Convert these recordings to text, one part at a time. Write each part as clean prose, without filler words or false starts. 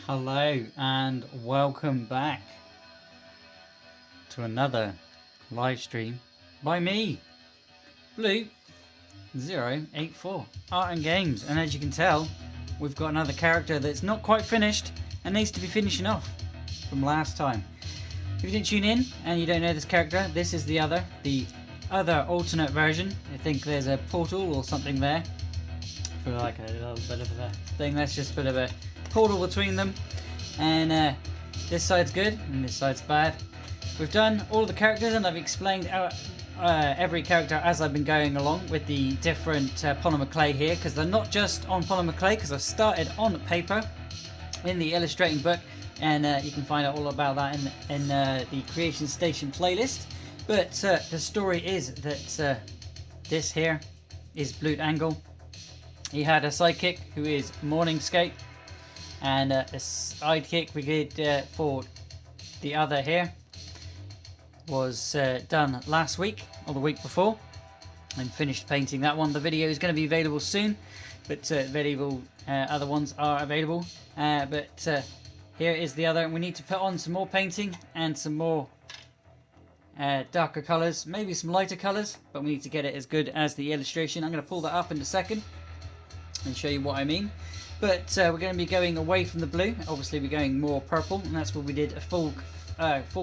Hello and welcome back to another live stream by me, Blue084 Art and Games. And as you can tell, we've got another character that's not quite finished and needs to be finishing off from last time. If you didn't tune in and you don't know this character, this is the other alternate version. I think there's a portal or something there for like a little bit of a thing. Let's just put a portal between them, and this side's good and this side's bad. We've done all of the characters and I've explained every character as I've been going along with the different polymerclay here, because they're not just on polymerclay, because I've started on paper in the illustrating book, and you can find out all about that in the Creation Station playlist. But the story is that this here is Blue Angle. He had a sidekick who is Morningscape, and a sidekick we did for the other here was done last week or the week before, and finished painting that one. The video is going to be available soon, but other ones are available. But here is the other, and we need to put on some more painting and some more darker colours, maybe some lighter colours, but we need to get it as good as the illustration. I'm going to pull that up in a second and show you what I mean. But we're going to be going away from the blue. Obviously we're going more purple, and that's what we did a full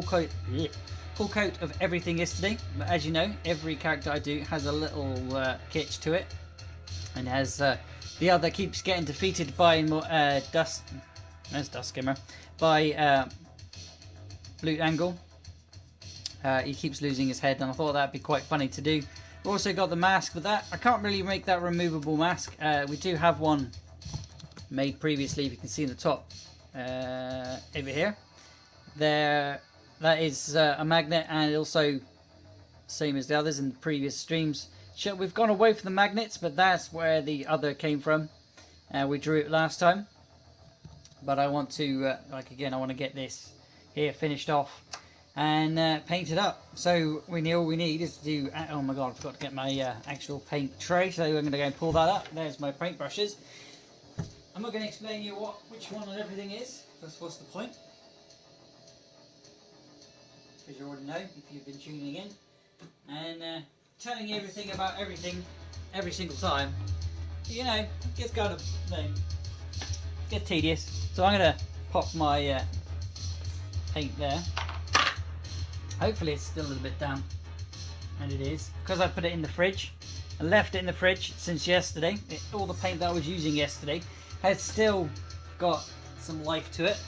coat of everything yesterday. But as you know, every character I do has a little kitsch to it, and as the other keeps getting defeated by Dust Skimmer, by Blue Angle, he keeps losing his head, and I thought that'd be quite funny to do. We've also got the mask, but that I can't really make that removable mask. We do have one made previously, if you can see in the top over here. That is a magnet, and also same as the others in the previous streams. We've gone away from the magnets, but that's where the other came from. We drew it last time, but I want to I want to get this here finished off and paint it up. So all we need is to do, oh my god, I forgot to get my actual paint tray, so I'm going to go and pull that up. There's my paint brushes. I'm not going to explain to you which one and everything is, because what's the point? Because you already know if you've been tuning in, and telling you everything about everything every single time, you know, it gets kind of, get tedious. So I'm going to pop my paint there. Hopefully it's still a little bit damp, and it is, because I put it in the fridge. I left it in the fridge since yesterday. All the paint that I was using yesterday has still got some life to it,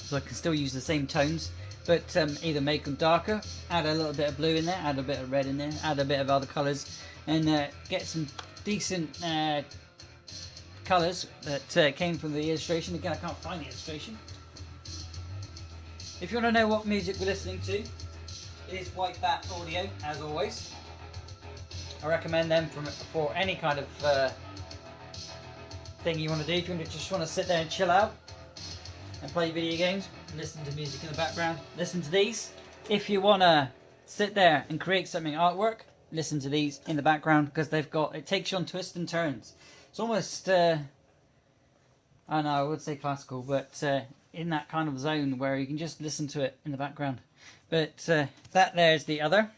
so I can still use the same tones, but either make them darker, add a little bit of blue in there, add a bit of red in there, add a bit of other colours, and get some decent colours that came from the illustration. Again, I can't find the illustration. If you want to know what music we're listening to, it is White Bat Audio, as always. I recommend them for any kind of thing you want to do. If you just want to sit there and chill out and play video games, listen to music in the background, listen to these. If you want to sit there and create something artwork, listen to these in the background, because it takes you on twists and turns. It's almost I don't know, I would say classical, but in that kind of zone where you can just listen to it in the background. But there's the other,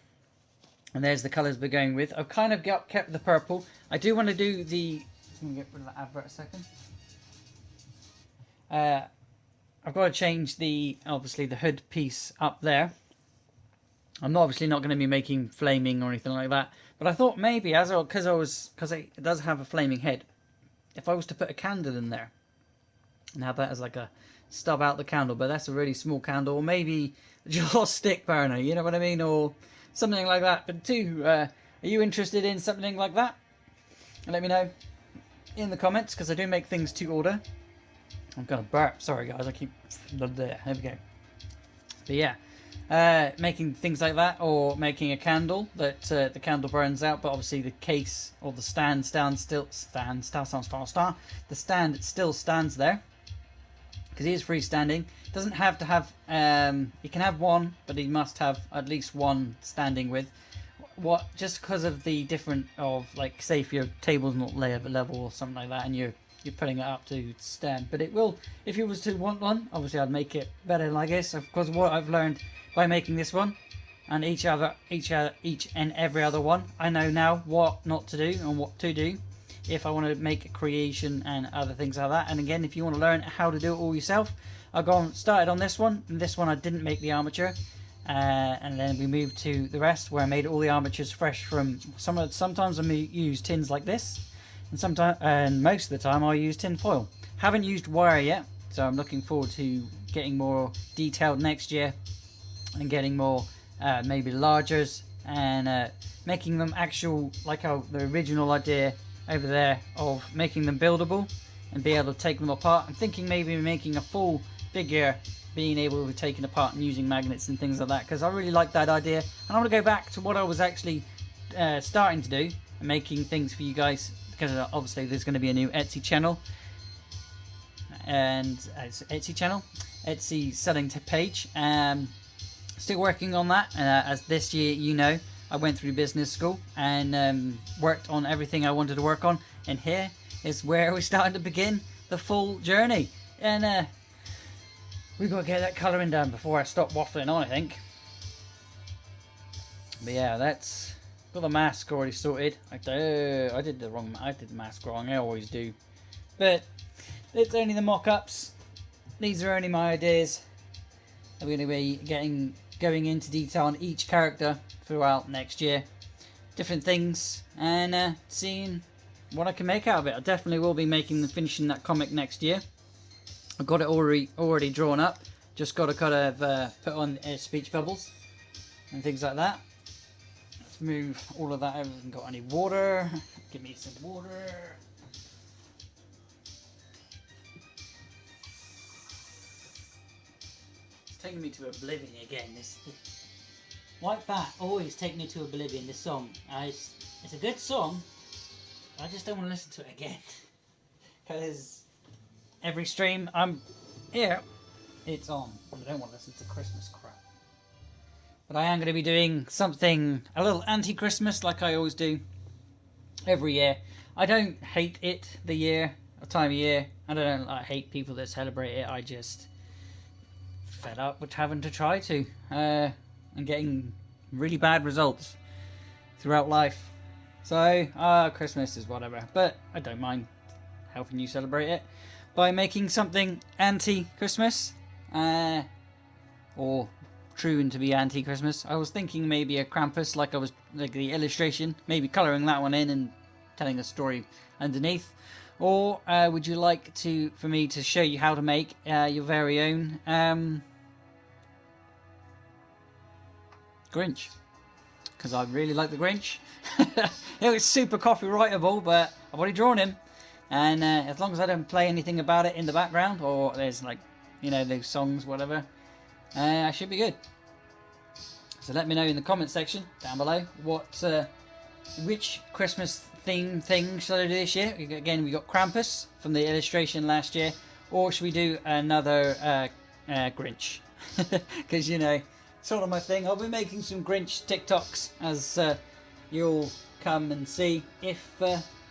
and there's the colours we're going with. I've kind of kept the purple. I do want to do the, I'm going to get rid of that advert a second. I've got to change obviously the hood piece up there. I'm obviously not going to be making flaming or anything like that, but I thought maybe because it does have a flaming head, if I was to put a candle in there and have that as like a stub out the candle, but that's a really small candle, or maybe just a stick burner, you know what I mean, or something like that. But are you interested in something like that? And let me know in the comments, because I do make things to order. I'm gonna burp, sorry guys, I keep there we go. But yeah, making things like that, or making a candle that the candle burns out, but obviously the case or the stand still stands there, because he is freestanding. Doesn't have to have, he can have one, but he must have at least one standing with. Just because of the different of, like, say if your table's not level or something like that, and your you're putting it up to stand. But it will, if you was to want one, obviously I'd make it better like this. Of course, what I've learned by making this one and each and every other one, I know now what not to do and what to do if I want to make a creation and other things like that. And again, if you want to learn how to do it all yourself, I've started on this one, and this one I didn't make the armature, and then we moved to the rest where I made all the armatures fresh from sometimes I use tins like this, and most of the time I use tin foil. Haven't used wire yet, so I'm looking forward to getting more detailed next year and getting more maybe largers and making them actual, like how the original idea over there of making them buildable and be able to take them apart. I'm thinking maybe making a full figure being able to be taken apart and using magnets and things like that, because I really like that idea, and I want to go back to what I was actually starting to do and making things for you guys, because obviously there's going to be a new Etsy channel and Etsy selling page. Still working on that, as this year, you know, I went through business school and worked on everything I wanted to work on, and here is where we're starting to begin the full journey. And we've got to get that colouring done before I stop waffling on, I think. But yeah, that's got the mask already sorted. I did the mask wrong. I always do. But it's only the mock-ups. These are only my ideas. I'm going to be going into detail on each character throughout next year, different things, and seeing what I can make out of it. I definitely will be finishing that comic next year. I've got it already drawn up. Just got to kind of put on speech bubbles and things like that. Let's move all of that over. Haven't got any water. Give me some water. It's taking me to oblivion again. This White Bat always take me to oblivion. This song, it's a good song. I just don't want to listen to it again because every stream I'm here, it's on. I don't want to listen to Christmas crap. But I am going to be doing something a little anti-Christmas, like I always do every year. I don't hate it, the time of year. I don't hate people that celebrate it. I just fed up with having to try to and getting really bad results throughout life. So Christmas is whatever, but I don't mind helping you celebrate it by making something anti-Christmas, or true to be anti-Christmas. I was thinking maybe a Krampus, like the illustration, maybe colouring that one in and telling a story underneath. Or would you like for me to show you how to make your very own Grinch? Because I really like the Grinch. It was super copyrightable, but I've already drawn him, and as long as I don't play anything about it in the background, or there's those songs, whatever, I should be good. So let me know in the comment section down below which Christmas theme thing should I do this year. Again, we got Krampus from the illustration last year, or should we do another Grinch? Because sort of my thing. I'll be making some Grinch TikToks as you'll come and see if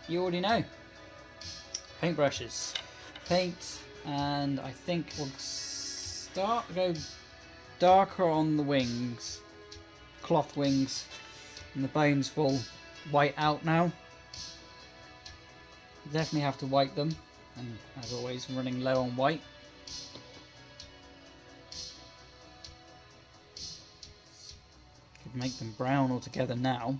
you already know. Paintbrushes, paint, and I think we'll go darker on the wings, cloth wings, and the bones full white out now. Definitely have to white them, and as always running low on white. Could make them brown altogether now,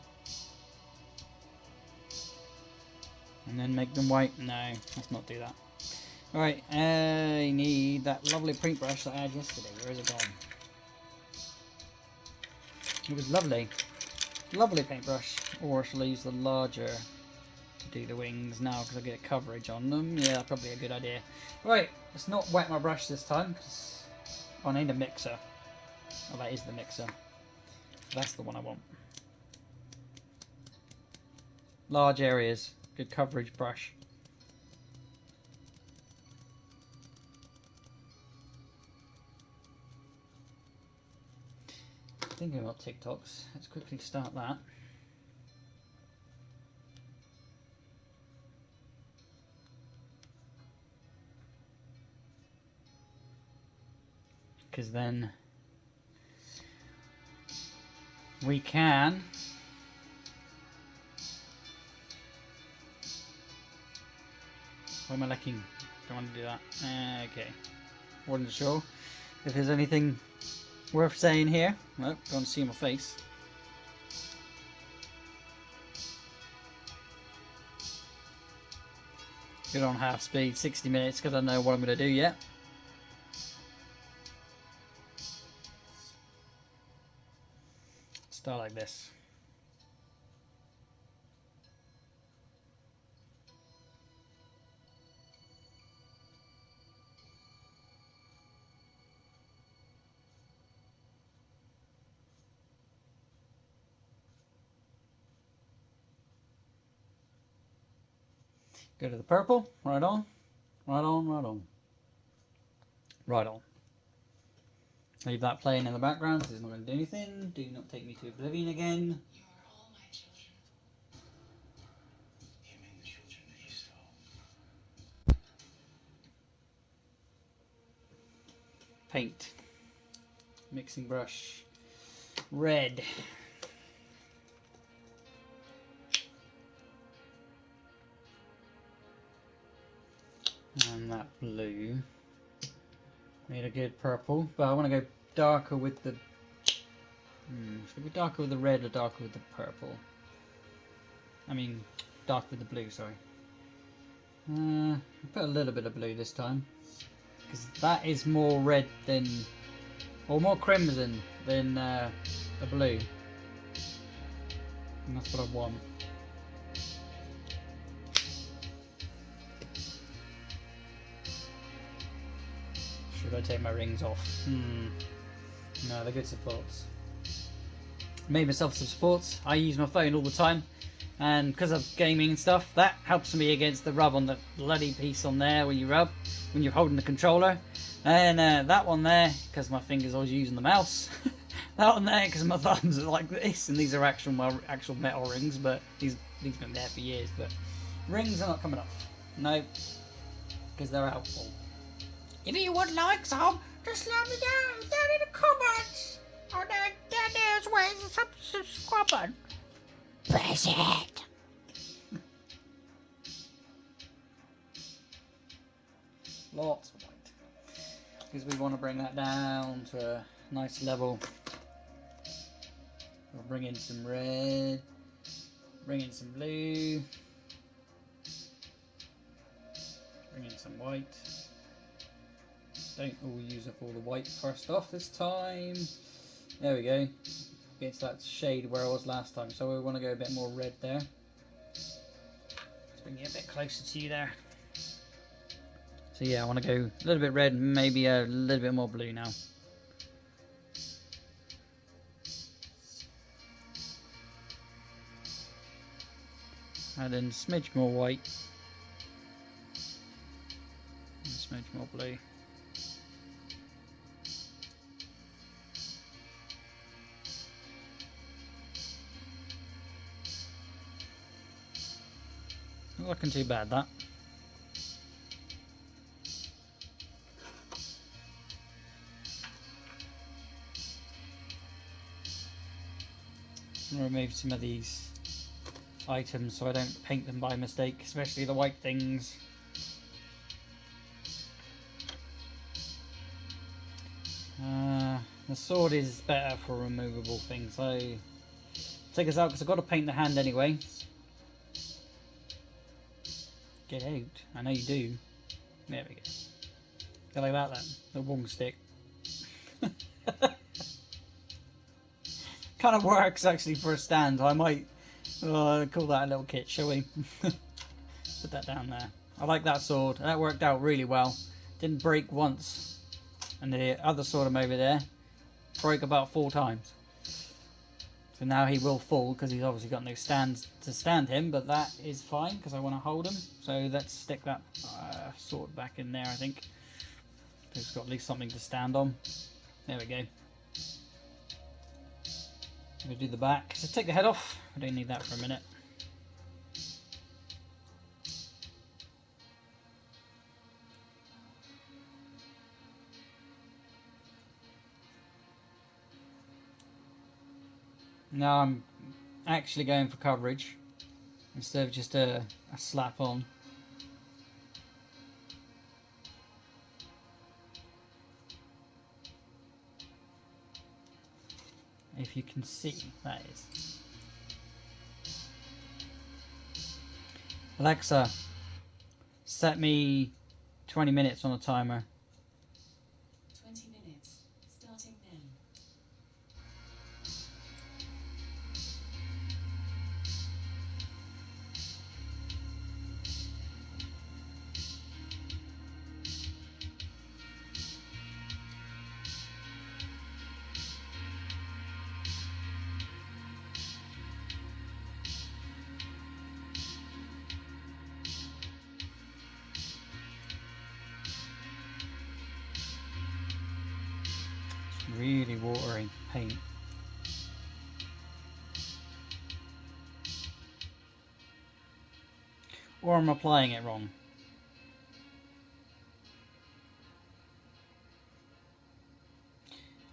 and then make them white. No, let's not do that. Alright, I need that lovely paintbrush that I had yesterday. Where is it gone? It was lovely. Lovely paintbrush. Or shall I use the larger to do the wings now because I get coverage on them? Yeah, probably a good idea. Right, let's not wet my brush this time because I need a mixer. Oh, that is the mixer. That's the one I want. Large areas. Good coverage brush. Thinking about TikToks, let's quickly start that. because then we can why am I lacking? Don't want to do that. Okay, wasn't sure if there's anything worth saying here. Well, don't see my face. Good on half speed, 60 minutes, because I don't know what I'm going to do yet. Start like this. Go to the purple, right on, right on, right on. Right on. Leave that playing in the background because it's not going to do anything. Do not take me to oblivion again. You are all my children. You mean the children that you stole? Paint. Mixing brush. Red. And that blue. Made a good purple, but I want to go darker with the... should we go darker with the red or darker with the purple? I mean, darker with the blue, sorry. I'll put a little bit of blue this time. Because that is more red than... or more crimson than the blue. And that's what I want. Should I take my rings off? No, they're good supports. Made myself some supports. I use my phone all the time, and because of gaming and stuff, that helps me against the rub on the bloody piece on there when you rub, when you're holding the controller. And that one there, because my fingers always using the mouse. That one there, because my thumbs are like this, and these are actual metal rings, but these have been there for years. But rings are not coming off. No, because they're helpful. If you would like some, just let me know down in the comments. Oh, there's where the subscribe button. Press it. Lots of white. Because we want to bring that down to a nice level. We'll bring in some red. Bring in some blue. Bring in some white. Don't all use up all the white first off this time. There we go. Gets that shade where I was last time. So we want to go a bit more red there. Let's bring it a bit closer to you there. So yeah, I want to go a little bit red, maybe a little bit more blue now. And then a smidge more white. And a smidge more blue. Not looking too bad, that. I'm going to remove some of these items so I don't paint them by mistake, especially the white things. The sword is better for removable things, so take us out because I've got to paint the hand anyway. Get out. I know you do. There we go. Go like that then. The wong stick. Kind of works actually for a stand. I might call that a little kit, shall we? Put that down there. I like that sword. That worked out really well. Didn't break once. And the other sword I'm over there broke about 4 times. So now he will fall because he's obviously got no stands to stand him, but that is fine because I want to hold him. So let's stick that sword back in there, I think. So it's got at least something to stand on. There we go. We'll do the back. So take the head off. I don't need that for a minute. Now I'm actually going for coverage instead of just a slap on. If you can see, that is. Alexa, set me 20 minutes on a timer. 20 minutes, starting then. It's really watery paint. Or I'm applying it wrong.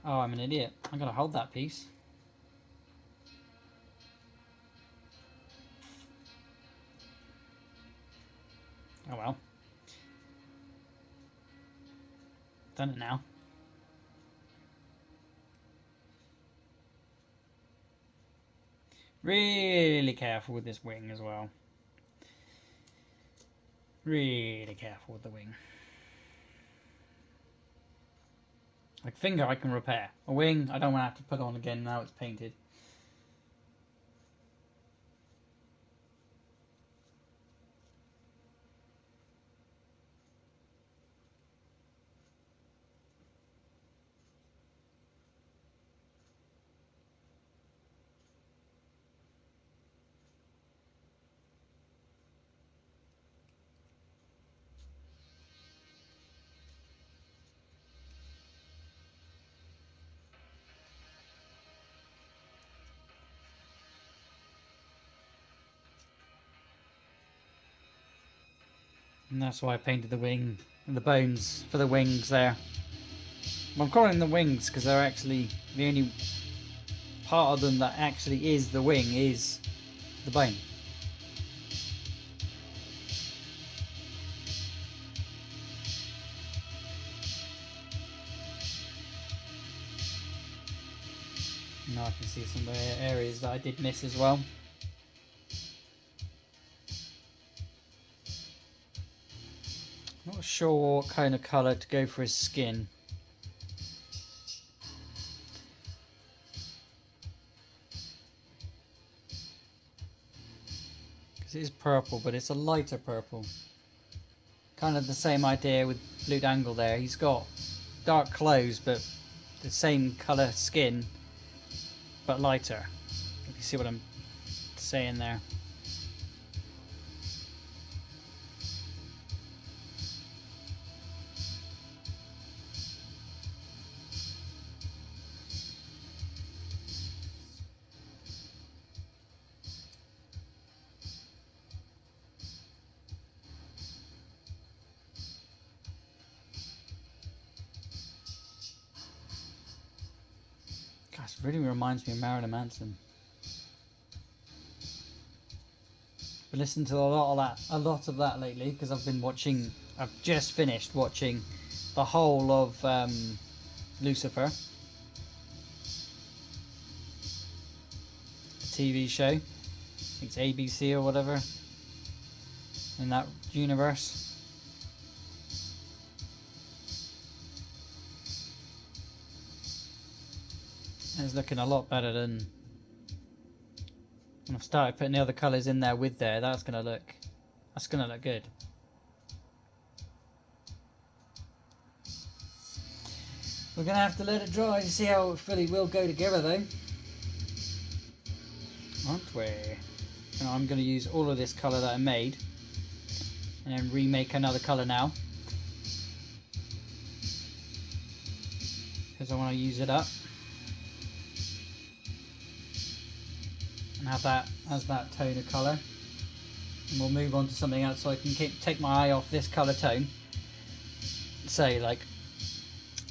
Oh, I'm an idiot. I'm gonna hold that piece. Oh well. Done it now. Really careful with this wing as well. Really careful with the wing. Like finger I can repair. A wing I don't want to have to put on again now it's painted. And that's why I painted the wing and the bones for the wings there. Well, I'm calling them wings because they're actually the only part of them that actually is the wing is the bone. Now I can see some areas that I did miss as well. Not sure what kind of colour to go for his skin. Because it is purple, but it's a lighter purple. Kind of the same idea with Blue Dangle there. He's got dark clothes, but the same colour skin, but lighter. If you see what I'm saying there. Gosh, it really reminds me of Marilyn Manson. I've listened to a lot of that lately because I've just finished watching the whole of Lucifer, the TV show. I think it's ABC or whatever in that universe. It's looking a lot better than when I've started putting the other colours in there with there. That's gonna look good. We're gonna have to let it dry to see how it fully will go together though. Aren't we? And I'm gonna use all of this colour that I made and then remake another colour now. Because I want to use it up. And have that as that tone of colour. And we'll move on to something else so I can take my eye off this colour tone. Say like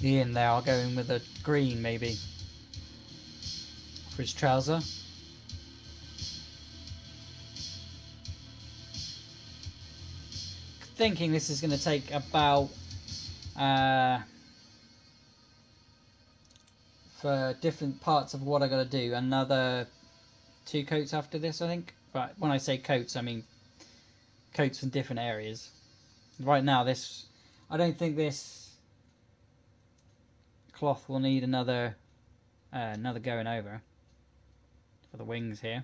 the in there, I'll go in with a green maybe for his trouser. thinking this is going to take about, for different parts of what I got to do, another 2 coats after this, I think. But when I say coats, I mean coats from different areas. Right now, this, I don't think this cloth will need another going over for the wings here.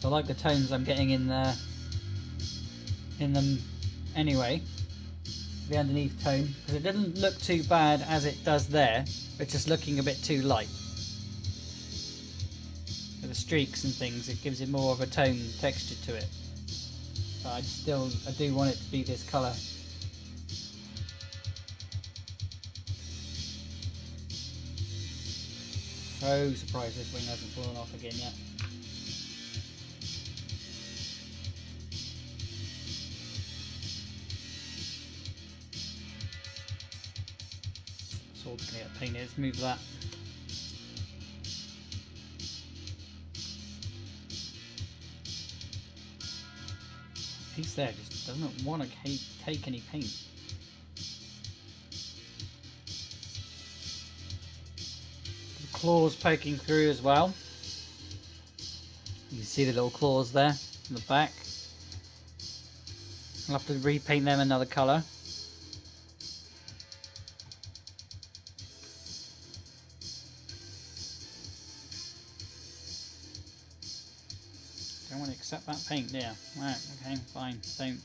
So I like the tones I'm getting in them anyway, the underneath tone, because it didn't look too bad as it does there. It's just looking a bit too light. With the streaks and things, it gives it more of a tone texture to it. But I do want it to be this colour. So surprised this wing hasn't fallen off again yet. Sword's gonna get painted. Let's move that. Piece there just doesn't want to take any paint. The claws poking through as well. You can see the little claws there in the back. I'll have to repaint them another colour. Don't want to accept that paint, yeah. Right, okay, fine. Don't.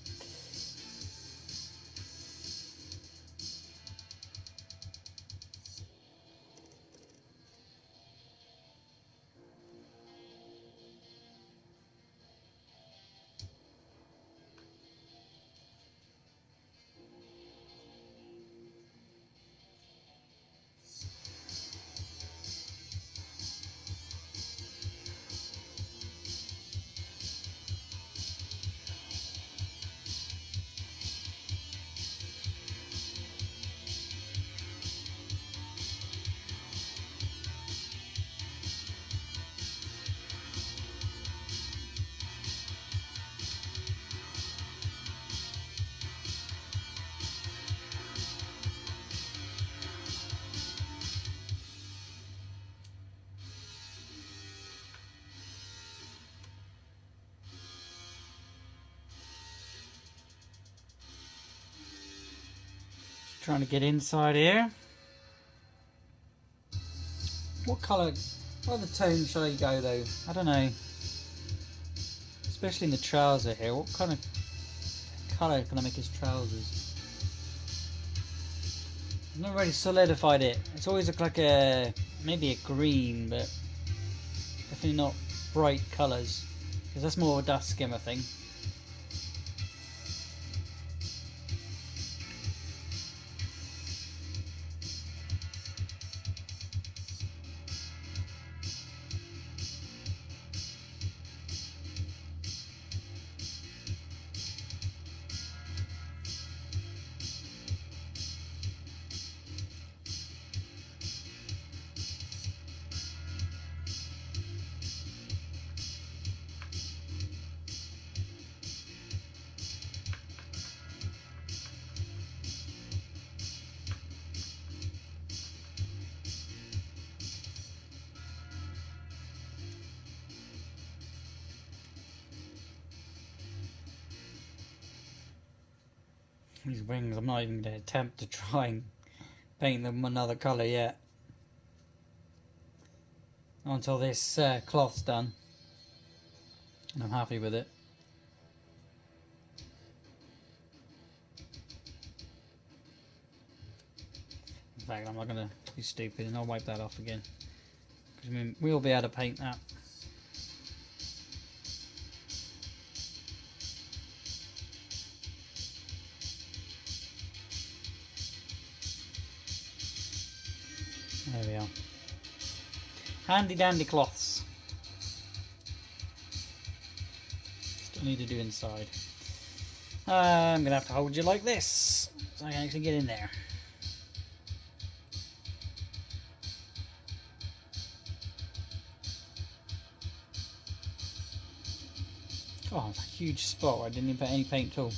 Trying to get inside here. What colour, what other tone shall I go though? I don't know. Especially in the trouser here. What kind of colour can I make his trousers? I've not really solidified it. It's always looked like maybe a green, but definitely not bright colours. Because that's more of a dust skim, I think. These wings, I'm not even going to attempt to try and paint them another colour yet. Until this cloth's done. And I'm happy with it. In fact, I'm not going to be stupid and I'll wipe that off again. Because I mean, we'll be able to paint that. There we are. Handy dandy cloths. Still need to do inside. I'm going to have to hold you like this so I can actually get in there. Oh, it's a huge spot. I didn't even put any paint at all.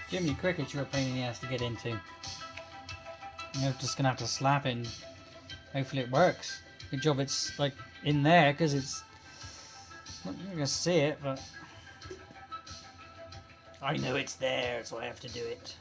Jiminy Cricket's you're a pain in the ass to get into. You're just gonna have to slap it and hopefully it works. Good job it's like in there, because it's not gonna see it, but I know it's there, so I have to do it.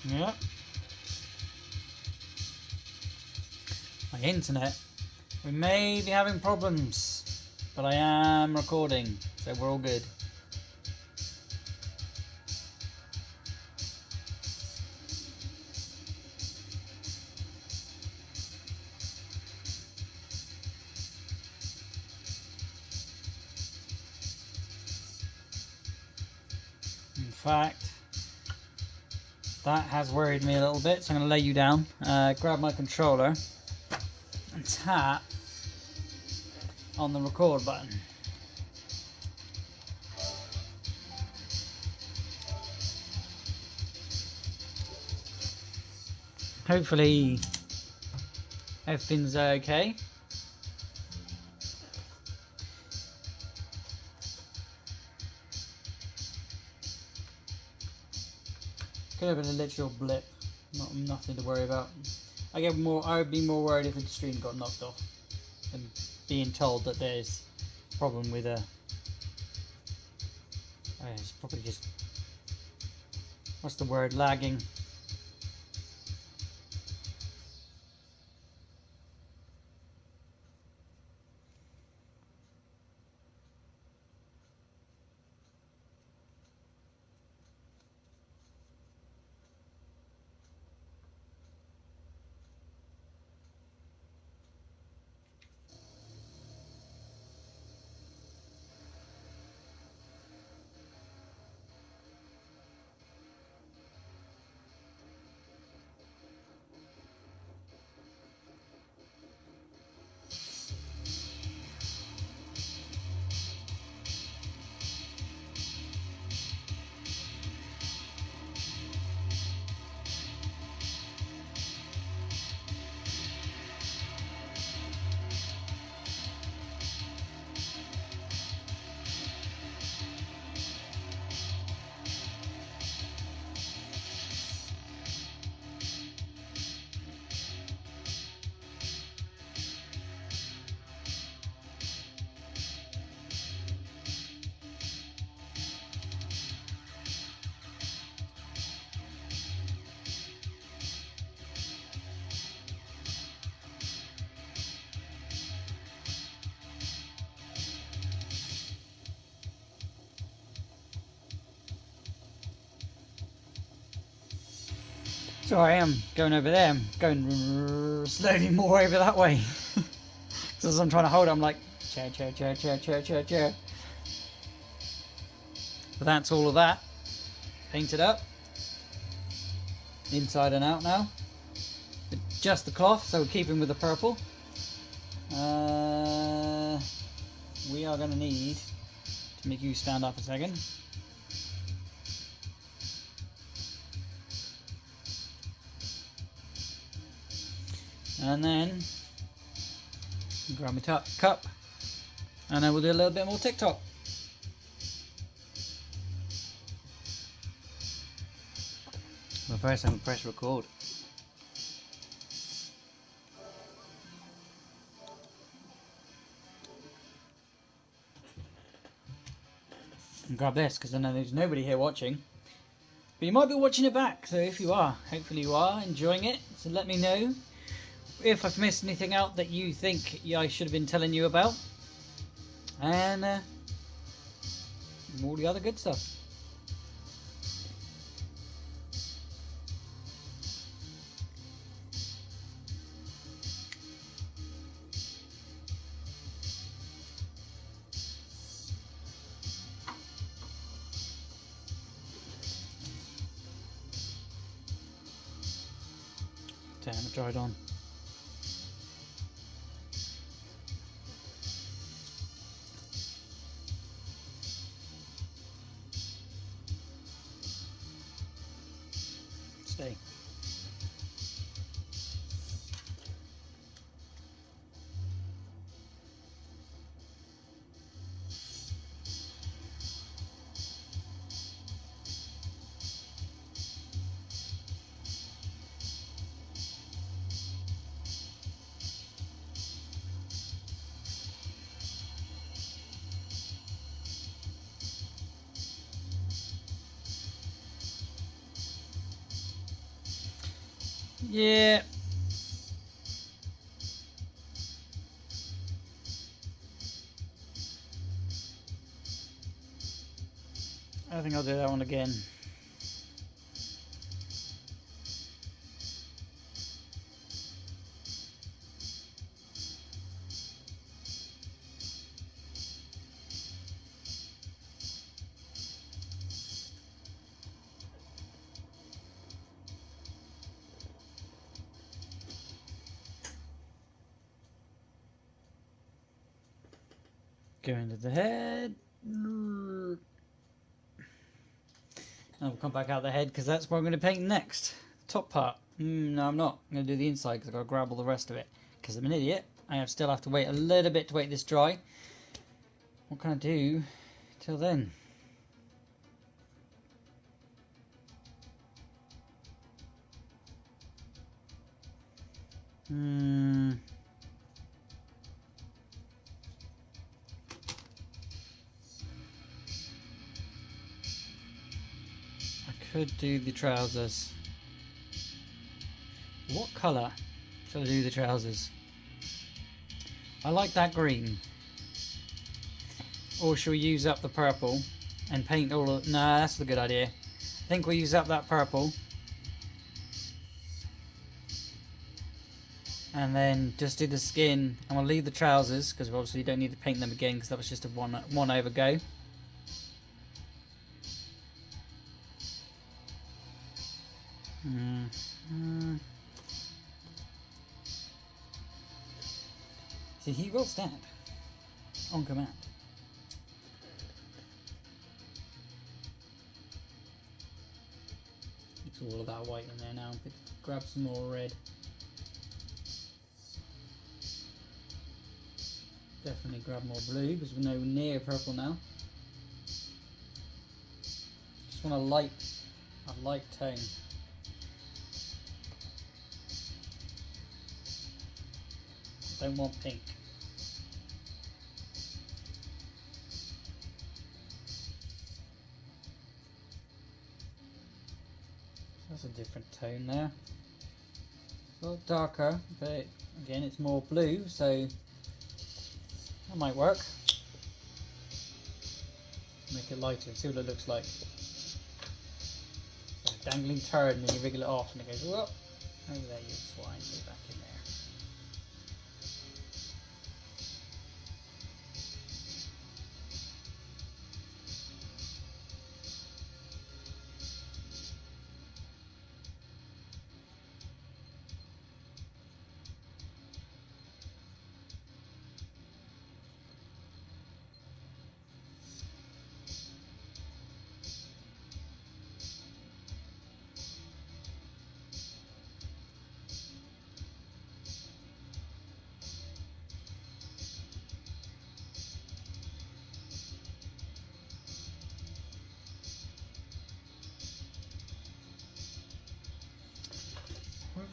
Yep. My internet. We may be having problems, but I am recording, so we're all good. In fact, that has worried me a little bit, so I'm going to lay you down, grab my controller, and tap on the record button. Hopefully everything's okay. Could have been a literal blip, nothing to worry about. I would be more worried if the stream got knocked off than being told that there's a problem with it's probably just, what's the word, lagging. So I am going over there, I'm going slowly more over that way. So as I'm trying to hold it, I'm like, chair, chair, chair, chair, chair, chair, chair. But that's all of that. Painted up. Inside and out now. Just the cloth, so we're keeping with the purple. We are going to need to make you stand up a second. And then Grab my cup, and then we'll do a little bit more TikTok. But first I'm going to press record. And grab this, because I know there's nobody here watching. But you might be watching it back, so if you are, hopefully you are enjoying it. So let me know if I've missed anything out that you think I should have been telling you about. And all the other good stuff. Damn, it dried on. Stay. Yeah. I think I'll do that one again. Go into the head. And we'll come back out the head because that's what I'm going to paint next. Top part. No, I'm not. I'm going to do the inside because I've got to grab all the rest of it. Because I'm an idiot. I still have to wait a little bit to wait this dry. What can I do till then? I could do the trousers. What colour shall I do the trousers? I like that green. Or shall we use up the purple and paint all of... Nah, that's a good idea. I think we'll use up that purple. And then just do the skin. And we'll leave the trousers, because we obviously don't need to paint them again, because that was just a one over go. See, he will stand on command. It's all of that white in there now. Grab some more red. Definitely grab more blue because we're nowhere near purple now. Just want a light tone. Don't want pink. That's a different tone there. It's a little darker, but again it's more blue, so that might work. Make it lighter, see what it looks like. It's like a dangling turd, and then you wriggle it off and it goes, whoop, over there you swine, go back in there.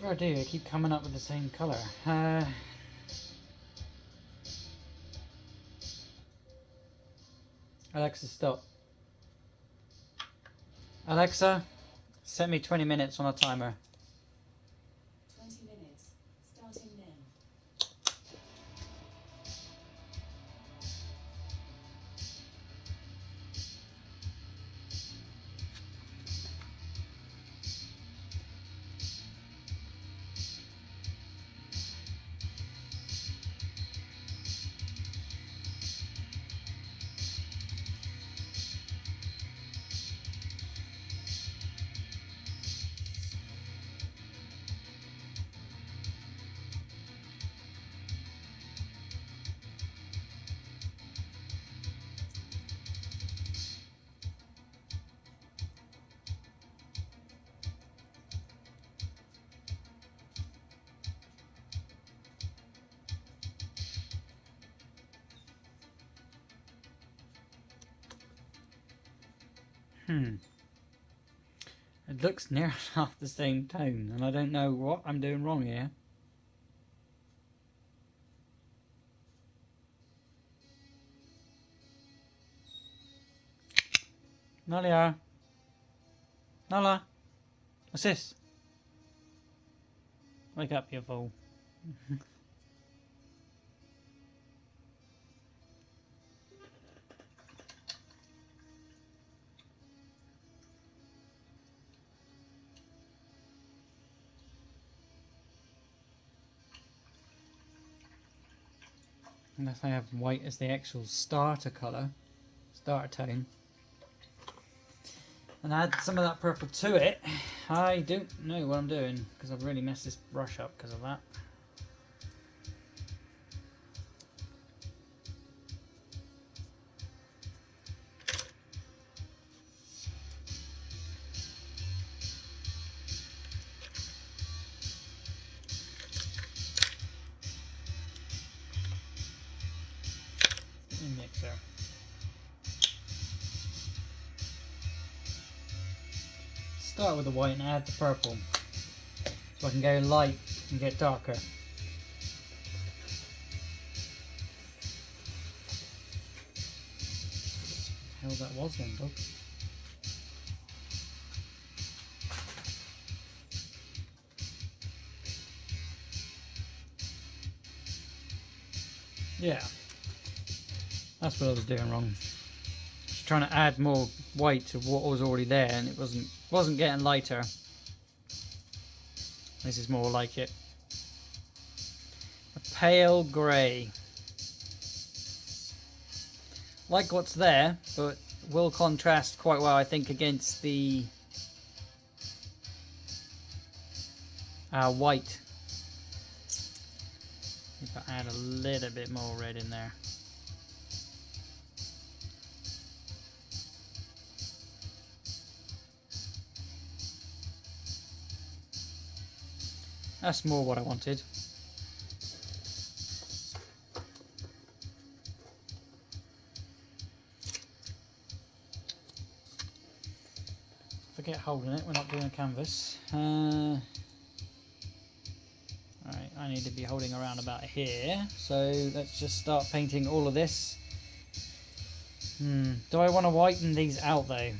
Whatever I do, I keep coming up with the same colour. Alexa, stop. Alexa, set me 20 minutes on a timer. 20 minutes, starting now. It looks near enough the same tone, and I don't know what I'm doing wrong here. Nalia. Nala. What's this? Wake up, you fool. Unless I have white as the actual starter colour, starter tone, and add some of that purple to it. I don't know what I'm doing because I've really messed this brush up because of that. Mixer. Start with the white and add the purple, so I can go light and get darker. Hell, that was then, dog. Yeah, that's what I was doing wrong. Just trying to add more white to what was already there, and it wasn't getting lighter. This is more like it. A pale grey. Like what's there, but will contrast quite well, I think, against the white. If I add a little bit more red in there. That's more what I wanted. Forget holding it, we're not doing a canvas. Alright, I need to be holding around about here. So let's just start painting all of this. Do I want to whiten these out though?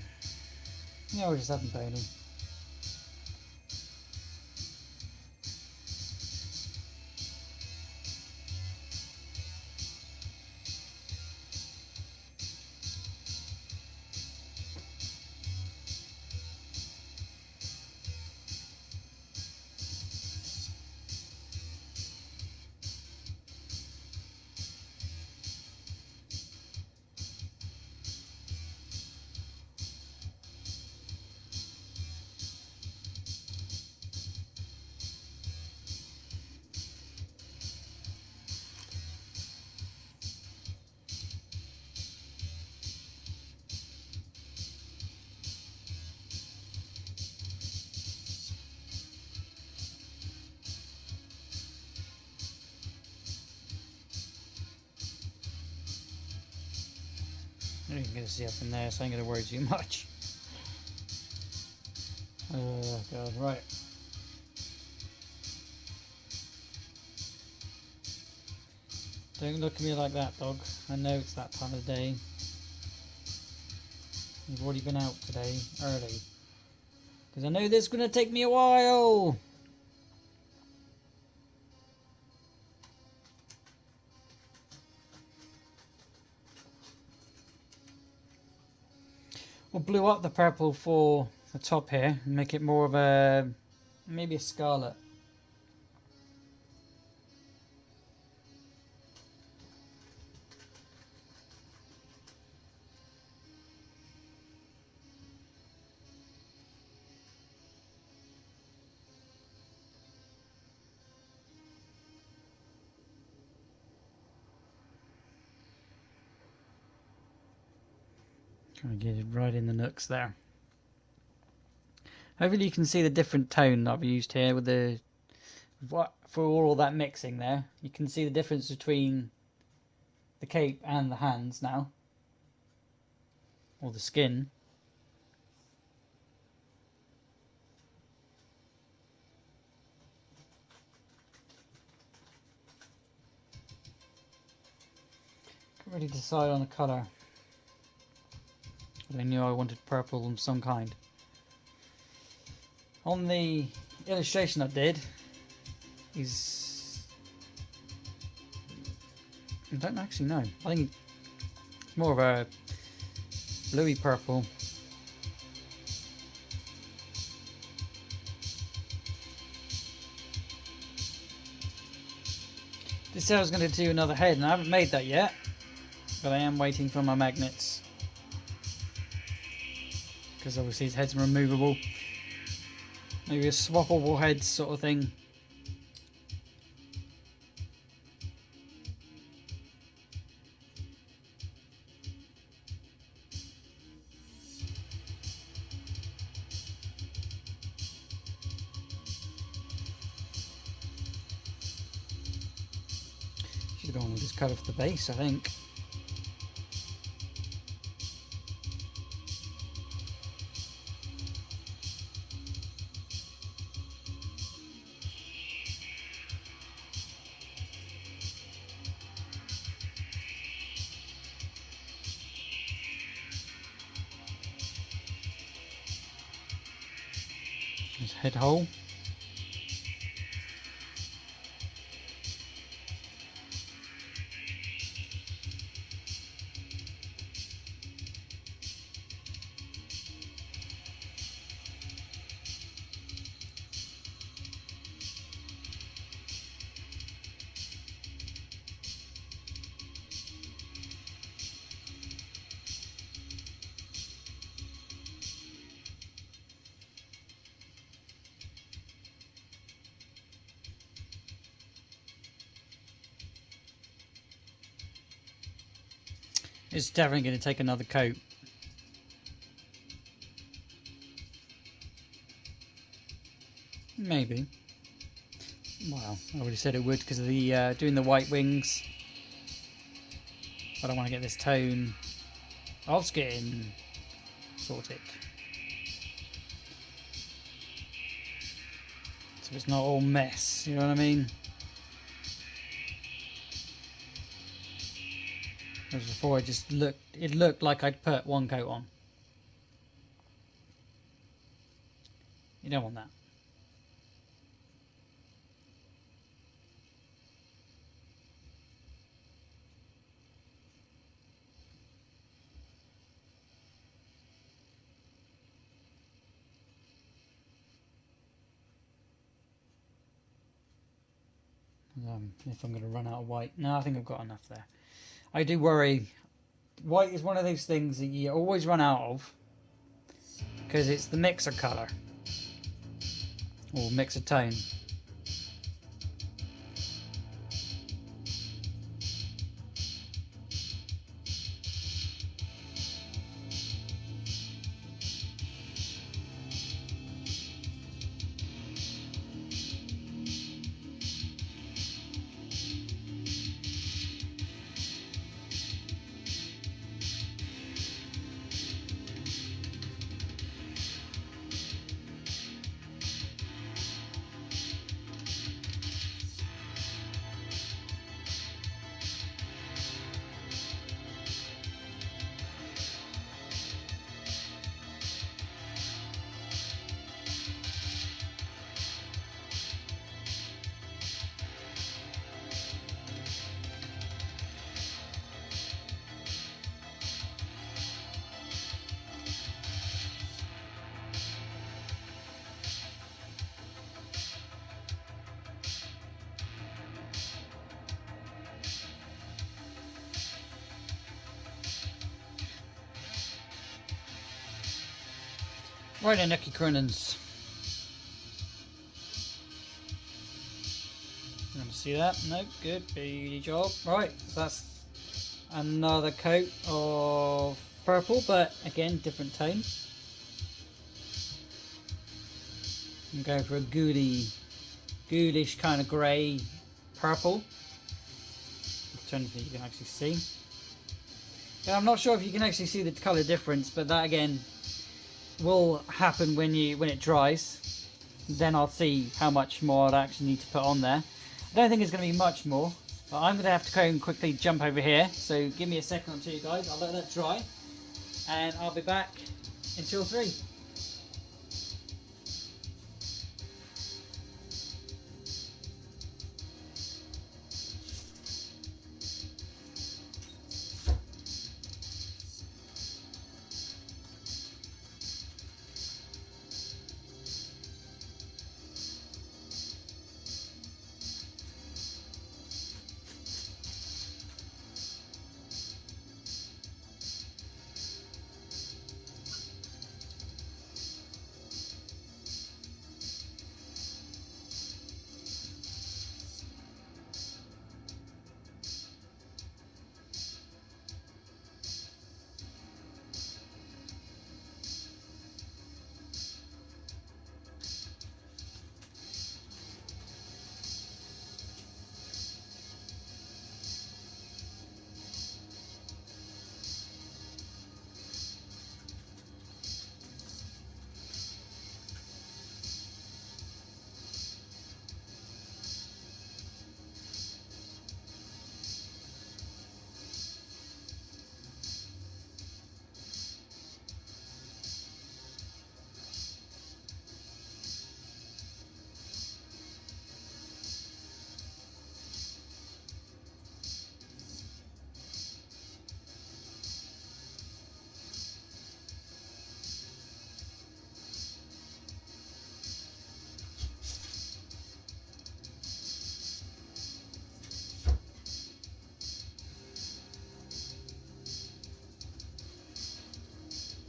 Yeah, we'll just have them painting. You can get to see up in there, so I ain't going to worry too much. Oh god, right. Don't look at me like that, dog. I know it's that time of the day. You've already been out today, early. Because I know this is going to take me a while. We'll blue up the purple for the top here and make it more of a, maybe a scarlet. Trying to get it right in the nooks there. Hopefully you can see the different tone that I've used here with the, for all that mixing there. You can see the difference between the cape and the hands now, or the skin. Can't really decide on a colour. But I knew I wanted purple of some kind. On the illustration I did, I don't actually know. I think it's more of a bluey purple. This said I was going to do another head, and I haven't made that yet. But I am waiting for my magnets. Because obviously his head's removable. Maybe a swappable head sort of thing. Should have gone with this colour for the base, I think. His head hole. It's definitely going to take another coat. Maybe. Well, I already said it would because of the doing the white wings. But I want to get this tone of skin sorted, so it's not all mess. You know what I mean? Whereas before, it looked like I'd put one coat on. You don't want that. If I'm going to run out of white. No, I think I've got enough there. I do worry. White is one of those things that you always run out of because it's the mixer colour or mixer tone. Right then, Nicky Cronins. You want to see that? No, good, beauty job. Right, so that's another coat of purple, but again, different tone. I'm going for a ghoulish kind of grey purple. Turn so you can actually see. Yeah, I'm not sure if you can actually see the colour difference, but that again will happen when it dries. Then I'll see how much more I actually need to put on there. I don't think it's going to be much more, but I'm going to have to go and quickly jump over here. So give me a second or two, guys. I'll let that dry, and I'll be back until 3.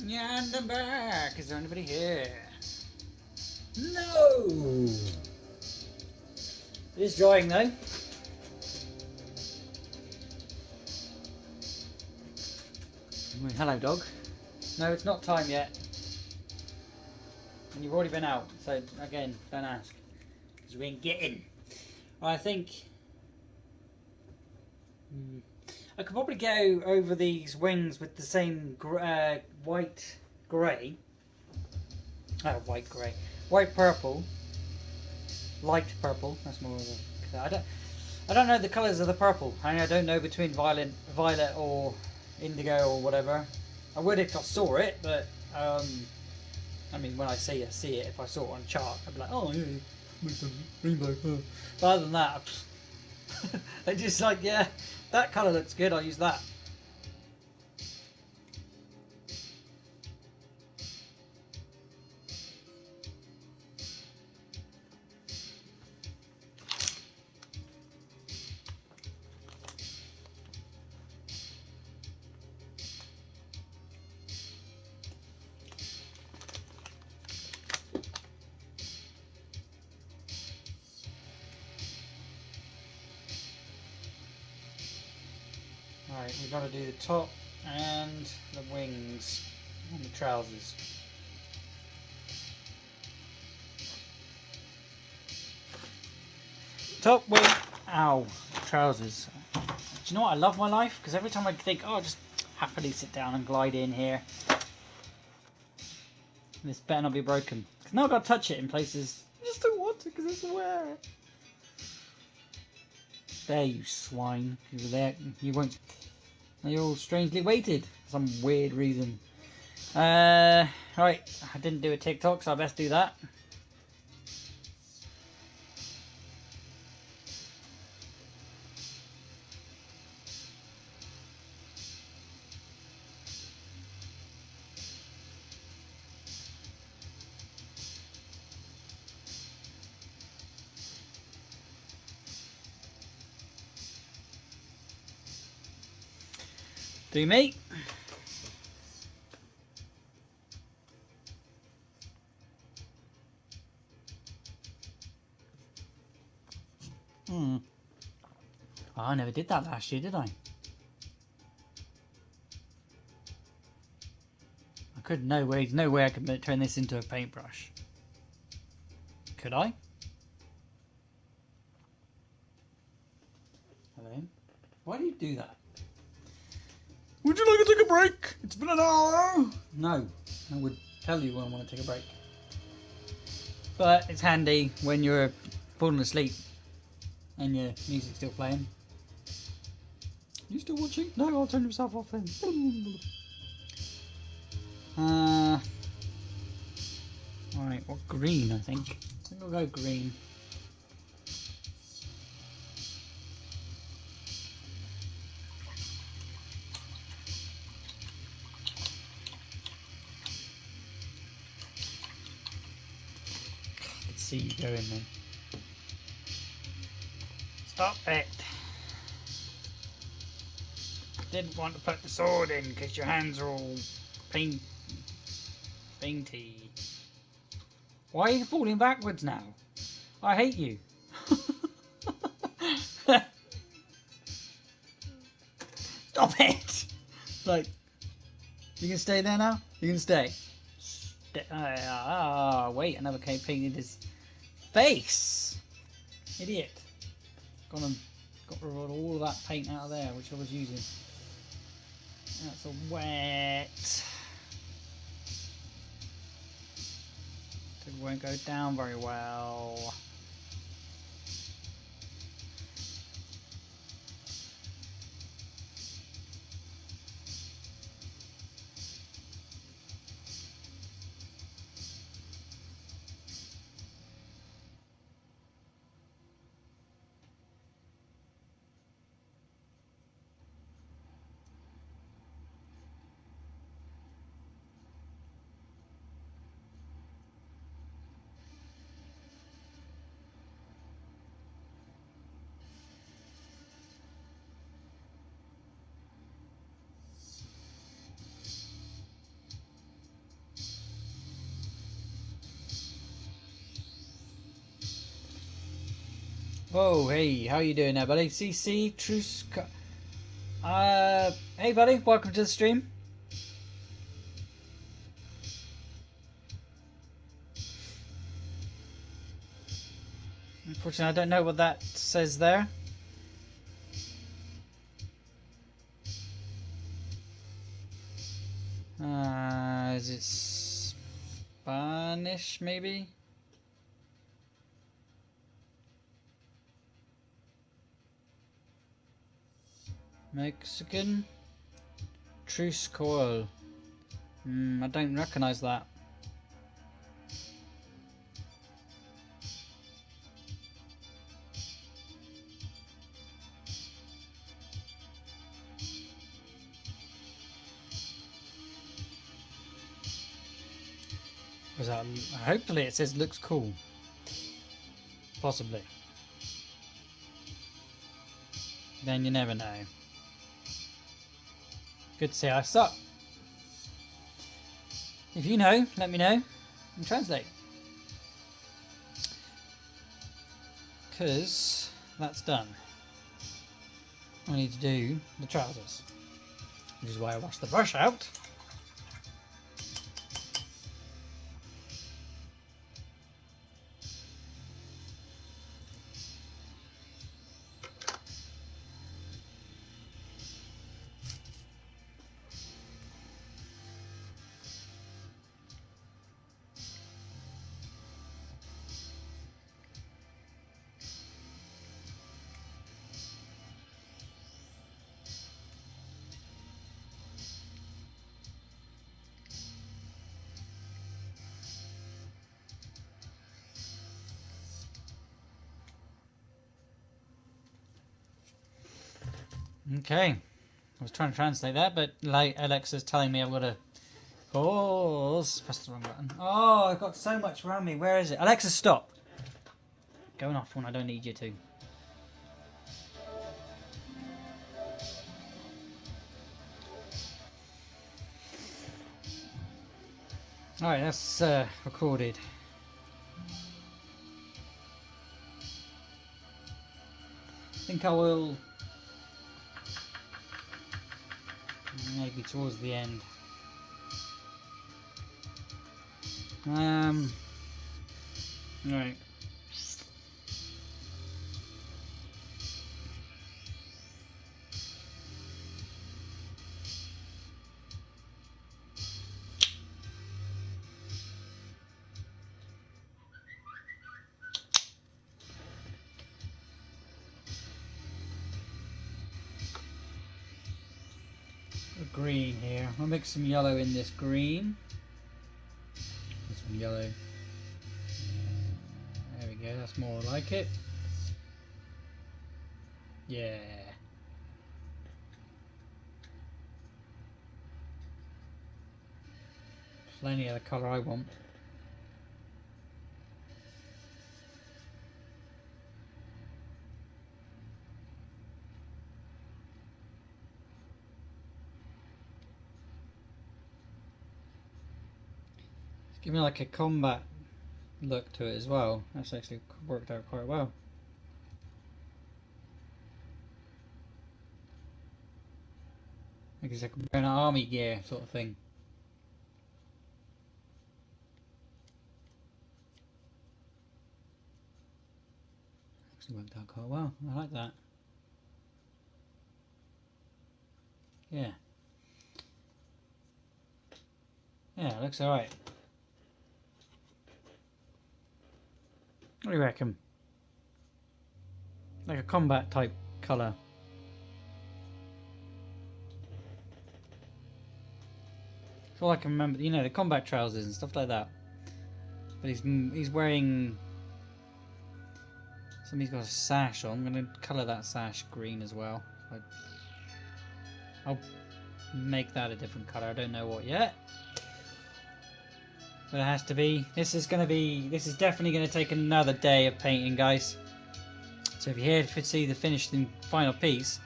And I'm back. Is there anybody here? No. It is drying though. Hello, dog. No, it's not time yet. And you've already been out, so again, don't ask. Because we ain't getting. I think I could probably go over these wings with the same white grey. White purple. Light purple. That's more of a. I don't know the colours of the purple. I don't know between violet or indigo or whatever. I would if I saw it, but I mean, when I see it, if I saw it on a chart, I'd be like, oh, yeah, it's a rainbow. But other than that, I just like, yeah, that colour looks good, I'll use that. Alright, we've got to do the top and the wings and the trousers. Top, wing, ow, trousers. Do you know what? I love my life because every time I think, oh, I'll just happily sit down and glide in here. This better not be broken. Because now I've got to touch it in places I just don't want to because it's wet. There, you swine. You were there. You won't. You're all strangely weighted for some weird reason. Right. I didn't do a TikTok, so I best do that. Do me. Oh, I never did that last year, did I? I couldn't. No way. No way I could turn this into a paintbrush. Could I? Hello. Why do you do that? Would you like to take a break? It's been an hour. No, I would tell you when I want to take a break. But it's handy when you're falling asleep and your music's still playing. You still watching? No, I'll turn yourself off then. Alright, what green I think. I think I'll go green. Let's see you go in then. Stop it! Didn't want to put the sword in because your hands are all painty. Why are you falling backwards now? I hate you. Stop it! Like, you can stay there now? You can stay. Wait, another K painted his face. Idiot. Got rid of all of that paint out of there, which I was using. That's all wet. It won't go down very well. Whoa, hey, how you doing there, buddy? CC, Truce... hey, buddy, welcome to the stream. Unfortunately, I don't know what that says there. Is it Spanish, maybe? Mexican? Truce coil. I don't recognise that. Hopefully it says looks cool. Possibly. Then you never know. Good to see I suck. If you know, let me know and translate. Because that's done. I need to do the trousers. Which is why I washed the brush out. Okay, I was trying to translate that, but like Alexa's telling me I've got to pause. Press the wrong button. Oh, I've got so much around me. Where is it? Alexa, stop. Going off when I don't need you to. Alright, that's recorded. think I will maybe towards the end. Right. Green here. I'll mix some yellow in this green. This one yellow. There we go, that's more like it. Yeah. Plenty of the colour I want. It's giving like a combat look to it as well. That's actually worked out quite well. Like it's like wearing an army gear sort of thing. Actually worked out quite well. I like that. Yeah. Yeah, it looks alright. What do you reckon? Like a combat type colour. It's all I can remember, you know, the combat trousers and stuff like that. But he's wearing. Somebody's got a sash on. I'm going to colour that sash green as well. I'll make that a different colour. I don't know what yet. But it has to be. This is definitely going to take another day of painting, guys. So if you're here to see the finished and final piece,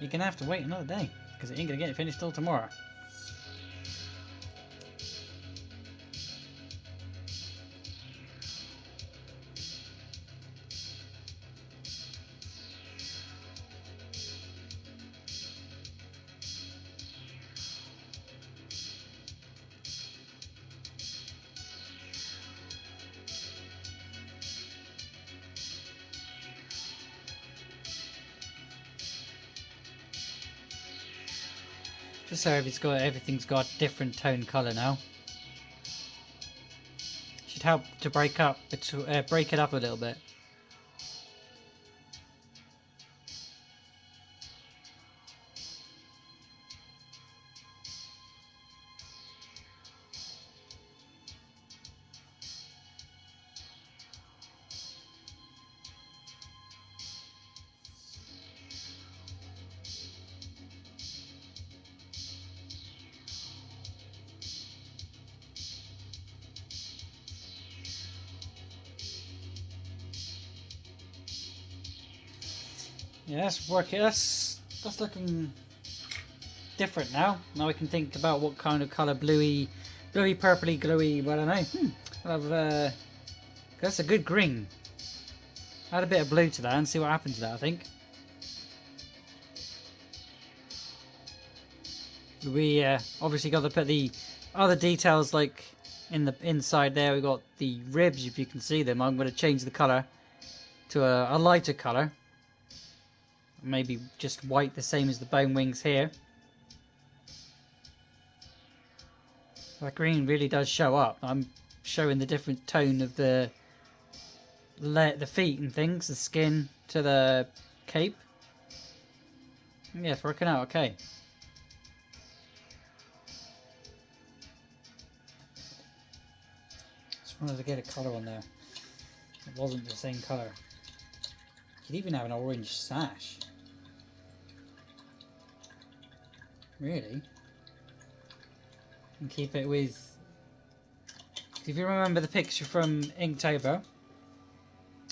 you're going to have to wait another day. Because it ain't going to get it finished till tomorrow. Just so everything's got a different tone colour now. Should help to break it up a little bit. Yeah, that's working. That's looking different now. Now we can think about what kind of colour, bluey, purpley, glowy. Well, I don't know. That's a good green. Add a bit of blue to that and see what happens to that. I think we obviously got to put the other details like in the inside there. We got the ribs, if you can see them. I'm going to change the colour to a lighter colour. Maybe just white, the same as the bone wings here. That green really does show up. I'm showing the different tone of the feet and things, the skin to the cape. Yeah, it's working out okay. Just wanted to get a colour on there. It wasn't the same colour. You could even have an orange sash. Really? And keep it with... If you remember the picture from Inktober,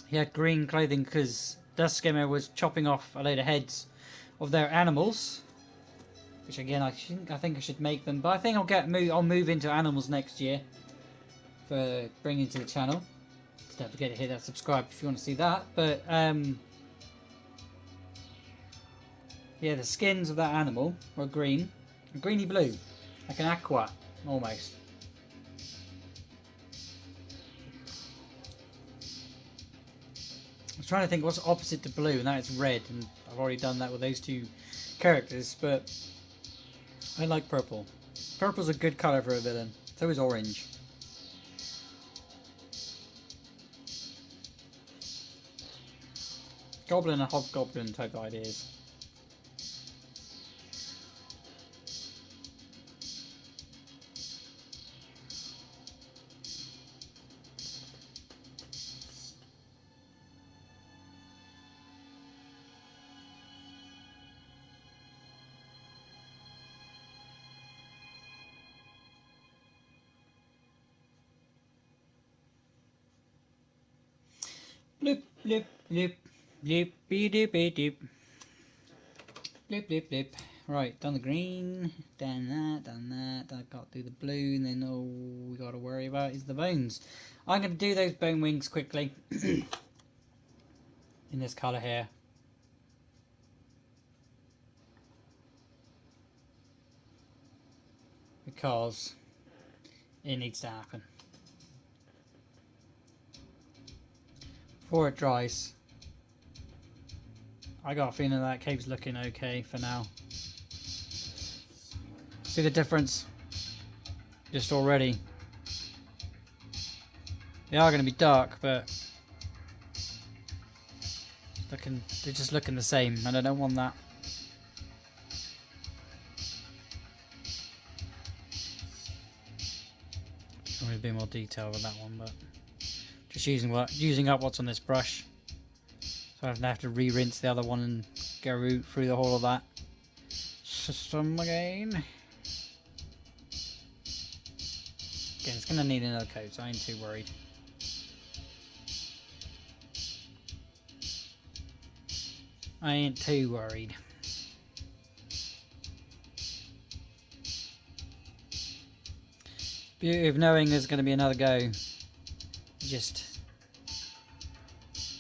he had green clothing because Dustskimmer was chopping off a load of heads of their animals. Which again, I think I should make them. But I think I'll move into animals next year for bringing to the channel. Don't forget to hit that subscribe if you want to see that. But Yeah, the skins of that animal were green, greeny blue, like an aqua, almost. I was trying to think what's opposite to blue, and that is red, and I've already done that with those two characters, but I like purple. Purple's a good colour for a villain, so is orange. Goblin and hobgoblin type ideas. Blip, blip, blip, blip, beep, beep, beep, beep. Blip, blip, blip. Right, done the green, done that. I got to do the blue, and then all we got to worry about is the bones. I'm going to do those bone wings quickly in this colour here. Because it needs to happen. Before it dries. I got a feeling that cave's looking okay for now. See the difference? Just already. They are going to be dark, but they're just looking the same, and I don't want that. I want a bit more detail with that one, but just using up what's on this brush, so I don't have to re-rinse the other one and go through the whole of that system again. Again, it's going to need another coat, so I ain't too worried. I ain't too worried. Beauty of knowing there's going to be another go. Just,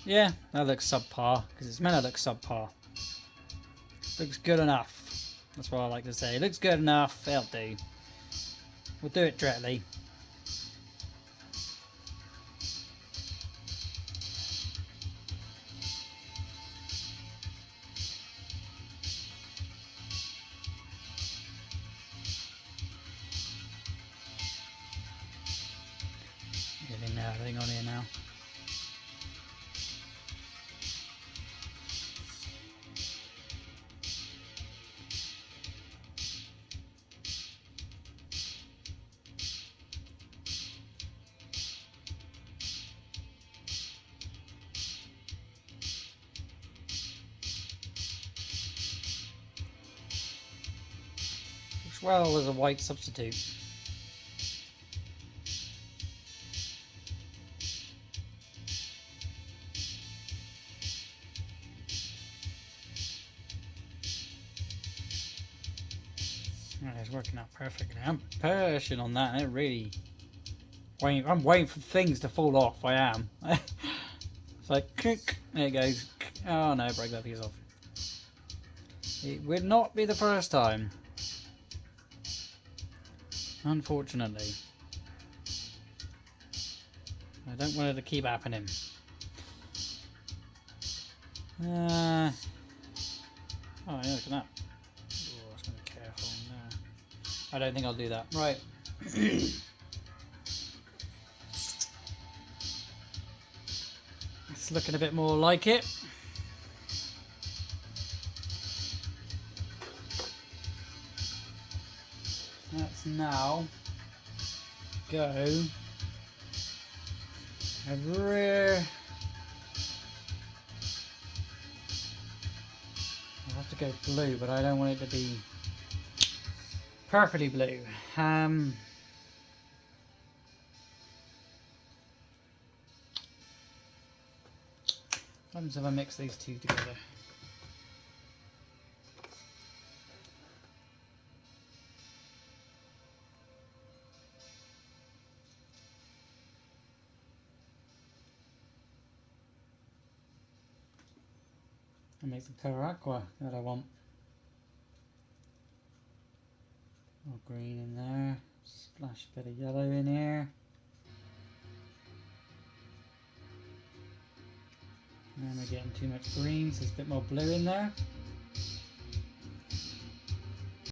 yeah, that looks subpar, because it's meant to look subpar. Looks good enough. That's what I like to say. Looks good enough, it'll do. We'll do it directly. Getting everything on here now. Looks well as a white substitute. Right, it's working out perfectly. I'm pushing on that, and it really. I'm waiting for things to fall off. I am. It's like, there it goes. Oh no, break that piece off. It will not be the first time. Unfortunately. I don't want it to keep happening. Oh, yeah, look at that. Oh, I was going to be careful there. I don't think I'll do that. Right. It's looking a bit more like it. Let's now go over. I'll have to go blue, but I don't want it to be perfectly blue. What happens if I mix these two together? And make the colour aqua that I want. green in there. Splash a bit of yellow in here. And we're getting too much green, so there's a bit more blue in there.